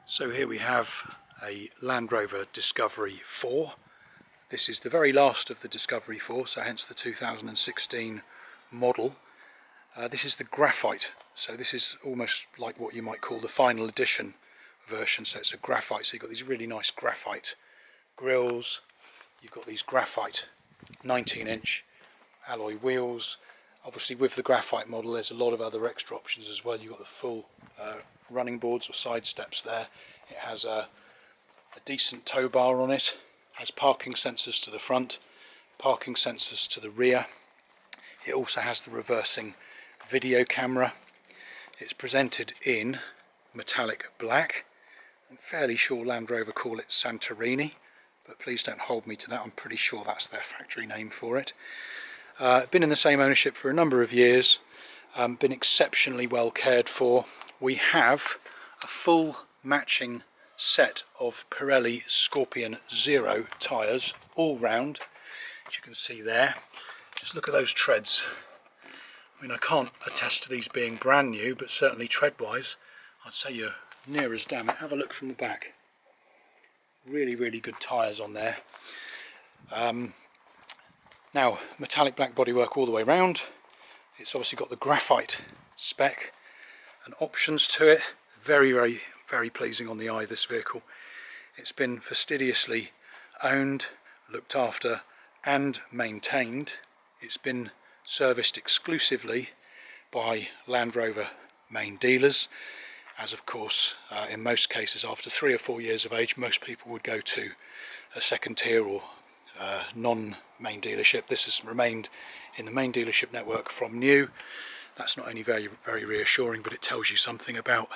So here we have a Land Rover Discovery 4. This is the very last of the Discovery 4, so hence the 2016 model. This is the Graphite, so this is almost like what you might call the final edition version. So it's a Graphite, so you've got these really nice Graphite grills, you've got these Graphite 19-inch alloy wheels. Obviously with the Graphite model there's a lot of other extra options as well. You've got the full running boards or side steps there. It has a decent tow bar on it, has parking sensors to the front, parking sensors to the rear. It also has the reversing video camera. It's presented in metallic black. I'm fairly sure Land Rover call it Santorini, but please don't hold me to that. I'm pretty sure that's their factory name for it. Been in the same ownership for a number of years, been exceptionally well cared for. We have a full matching set of Pirelli Scorpion Zero tyres all round, as you can see there. Just look at those treads. I mean, I can't attest to these being brand new, but certainly tread wise I'd say you're near as damn it. Have a look from the back. Really good tyres on there. Now, metallic black bodywork all the way round. It's obviously got the Graphite spec and options to it. Very pleasing on the eye, this vehicle. It's been fastidiously owned, looked after and maintained. It's been serviced exclusively by Land Rover main dealers, as of course in most cases after 3 or 4 years of age most people would go to a second tier or non-main dealership. This has remained in the main dealership network from new. That's not only very reassuring, but it tells you something about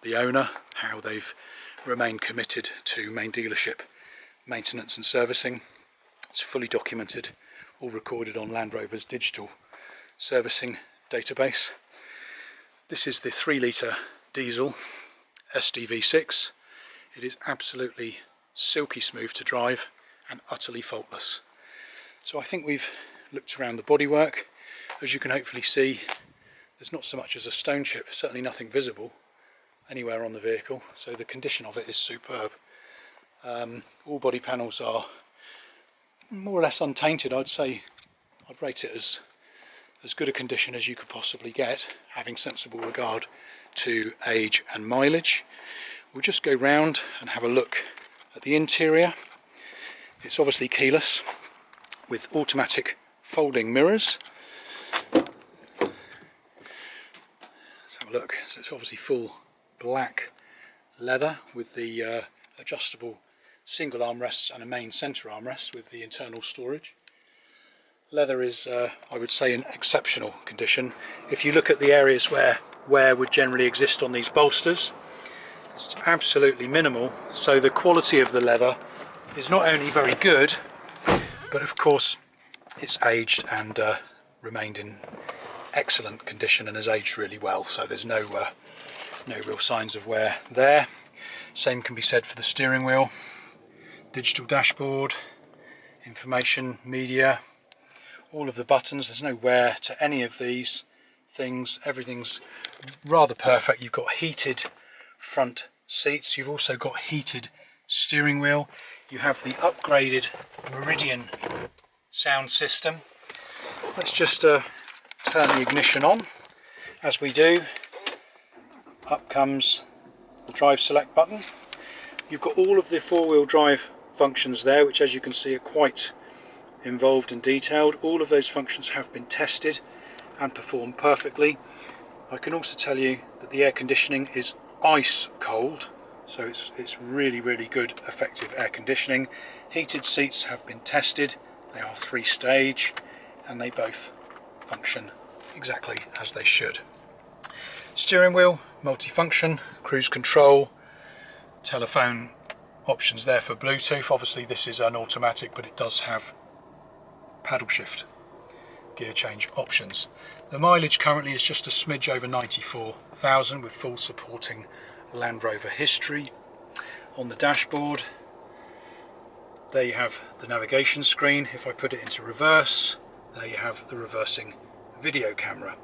the owner, how they've remained committed to main dealership maintenance and servicing. It's fully documented, all recorded on Land Rover's digital servicing database. This is the 3-litre diesel SDV6. It is absolutely silky smooth to drive and utterly faultless. So I think we've looked around the bodywork. As you can hopefully see, there's not so much as a stone chip, certainly nothing visible anywhere on the vehicle, so the condition of it is superb. All body panels are more or less untainted. I'd say I'd rate it as good a condition as you could possibly get, having sensible regard to age and mileage. We'll just go round and have a look at the interior. It's obviously keyless with automatic folding mirrors. Let's have a look. So it's obviously full black leather with the adjustable single armrests and a main centre armrest with the internal storage. Leather is, I would say, in exceptional condition. If you look at the areas where wear would generally exist on these bolsters, it's absolutely minimal, so the quality of the leather is not only very good, but of course it's aged and remained in excellent condition and has aged really well, so there's no real signs of wear there. Same can be said for the steering wheel, digital dashboard, information, media, all of the buttons. There's no wear to any of these things. Everything's rather perfect. You've got heated front seats, you've also got heated steering wheel, you have the upgraded Meridian sound system. Let's just turn the ignition on. As we do, up comes the drive select button. You've got all of the 4-wheel drive functions there, which as you can see are quite involved and detailed. All of those functions have been tested and perform perfectly. I can also tell you that the air conditioning is ice cold, so it's really good effective air conditioning. Heated seats have been tested. They are 3-stage and they both function exactly as they should. Steering wheel, multifunction, cruise control, telephone options there for Bluetooth. Obviously this is an automatic, but it does have paddle shift gear change options. The mileage currently is just a smidge over 94,000 with full supporting Land Rover history. On the dashboard there you have the navigation screen. If I put it into reverse, there you have the reversing video camera.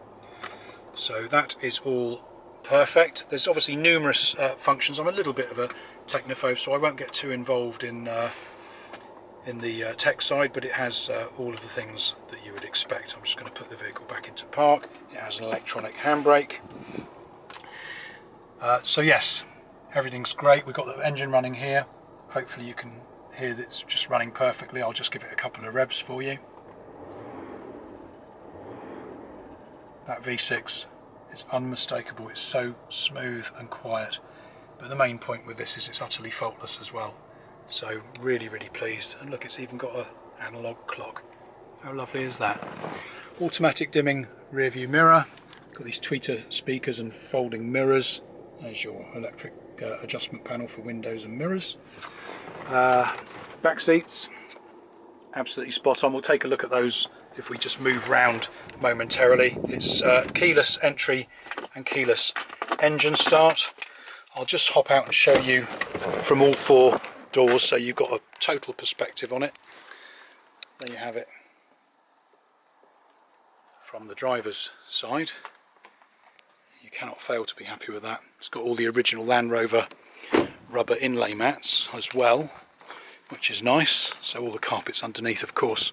So that is all perfect. There's obviously numerous functions. I'm a little bit of a technophobe, so I won't get too involved in the tech side, but it has all of the things that you would expect. I'm just going to put the vehicle back into park. It has an electronic handbrake. So yes, everything's great. We've got the engine running here. Hopefully you can hear that it's just running perfectly. I'll just give it a couple of revs for you. That V6 is unmistakable. It's so smooth and quiet. But the main point with this is it's utterly faultless as well. So really, really pleased. And look, it's even got an analog clock. How lovely is that? Automatic dimming rear view mirror. Got these tweeter speakers and folding mirrors. There's your electric adjustment panel for windows and mirrors. Back seats, absolutely spot on. We'll take a look at those if we just move round momentarily. It's keyless entry and keyless engine start. I'll just hop out and show you from all four doors so you've got a total perspective on it. There you have it from the driver's side. You cannot fail to be happy with that. It's got all the original Land Rover rubber inlay mats as well, which is nice. So all the carpets underneath, of course,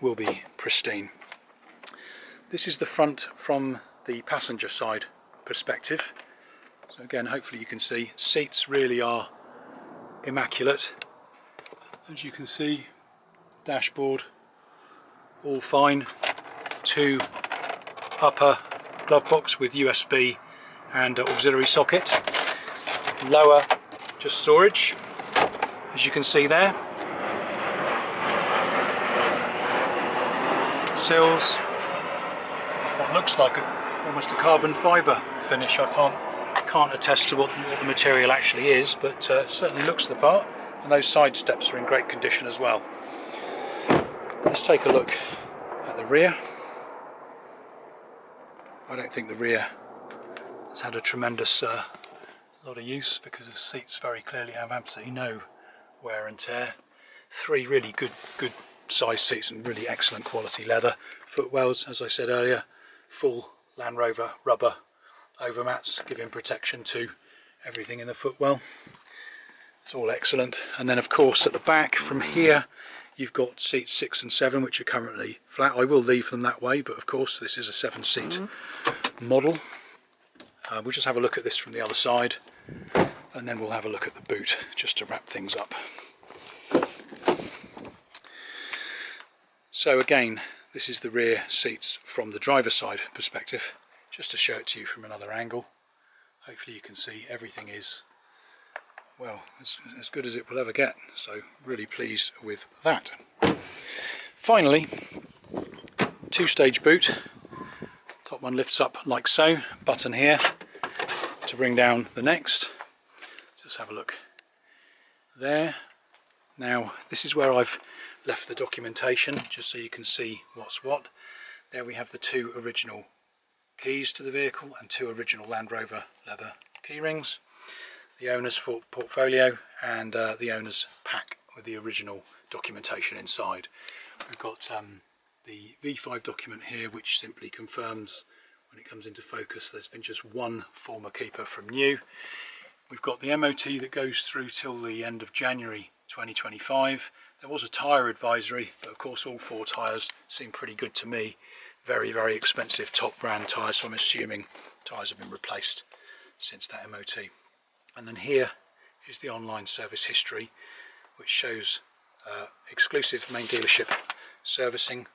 will be pristine. This is the front from the passenger side perspective. So again, hopefully you can see, seats really are immaculate. As you can see, dashboard all fine. Two upper glove box with USB and auxiliary socket. Lower, just storage, as you can see there. Sills, what looks like almost a carbon fibre finish. I can't attest to what the material actually is, but certainly looks the part. And those side steps are in great condition as well. Let's take a look at the rear. I don't think the rear has had a tremendous lot of use, because the seats very clearly have absolutely no wear and tear. Three really good size seats and really excellent quality leather. Footwells, as I said earlier, full Land Rover rubber overmats, giving protection to everything in the footwell. It's all excellent. And then of course at the back from here you've got seats 6 and 7, which are currently flat. I will leave them that way, but of course this is a 7-seat model. We'll just have a look at this from the other side, and then we'll have a look at the boot just to wrap things up. So again, this is the rear seats from the driver's side perspective, just to show it to you from another angle. Hopefully you can see everything is, well, as good as it will ever get, so really pleased with that. Finally, two-stage boot. Top one lifts up like so, button here to bring down the next. Just have a look there. Now this is where I've left the documentation, just so you can see what's what. There we have the two original keys to the vehicle and two original Land Rover leather key rings, the owner's portfolio, and the owner's pack with the original documentation inside. We've got the V5 document here, which simply confirms, when it comes into focus, there's been just one former keeper from new. We've got the MOT that goes through till the end of January 2025. There was a tyre advisory, but of course all four tyres seem pretty good to me. Very, very expensive top brand tyres, so I'm assuming tyres have been replaced since that MOT. And then here is the online service history, which shows exclusive main dealership servicing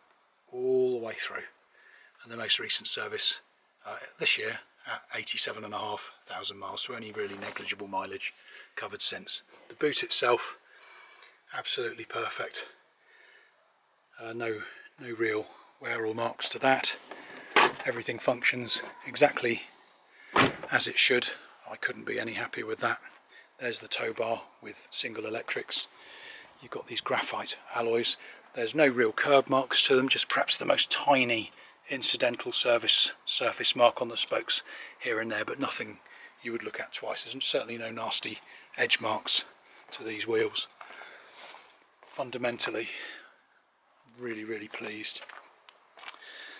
all the way through, and the most recent service this year at 87,500 miles, so only really negligible mileage covered since. The boot itself, absolutely perfect. No real wear or marks to that. Everything functions exactly as it should. I couldn't be any happier with that. There's the tow bar with single electrics. You've got these graphite alloys. There's no real curb marks to them, just perhaps the most tiny incidental surface mark on the spokes here and there, but nothing you would look at twice. There's certainly no nasty edge marks to these wheels. Fundamentally, really, really pleased.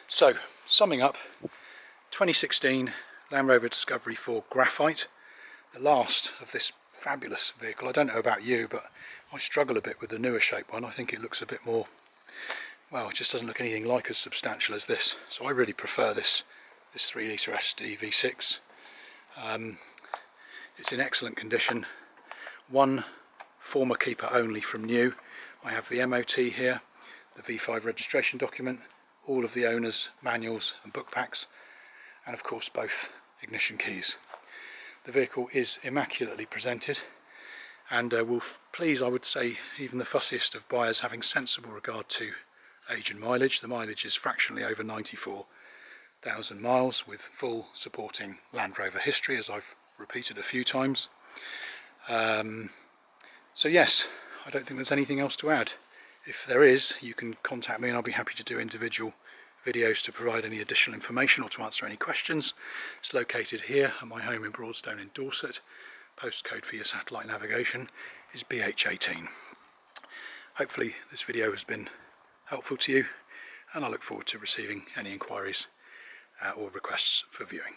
So, summing up, 2016 Land Rover Discovery 4 Graphite, the last of this fabulous vehicle. I don't know about you, but I struggle a bit with the newer shape one. I think it looks a bit more, well, it just doesn't look anything like as substantial as this. So I really prefer this 3 litre SD V6. It's in excellent condition. One former keeper only from new. I have the MOT here, the V5 registration document, all of the owners' manuals and book packs, and of course both ignition keys. The vehicle is immaculately presented and will please, I would say, even the fussiest of buyers having sensible regard to age and mileage. The mileage is fractionally over 94,000 miles with full supporting Land Rover history, as I've repeated a few times. So yes, I don't think there's anything else to add. If there is, you can contact me and I'll be happy to do individual videos to provide any additional information or to answer any questions. It's located here at my home in Broadstone in Dorset. Postcode for your satellite navigation is BH18. Hopefully this video has been helpful to you, and I look forward to receiving any inquiries or requests for viewing.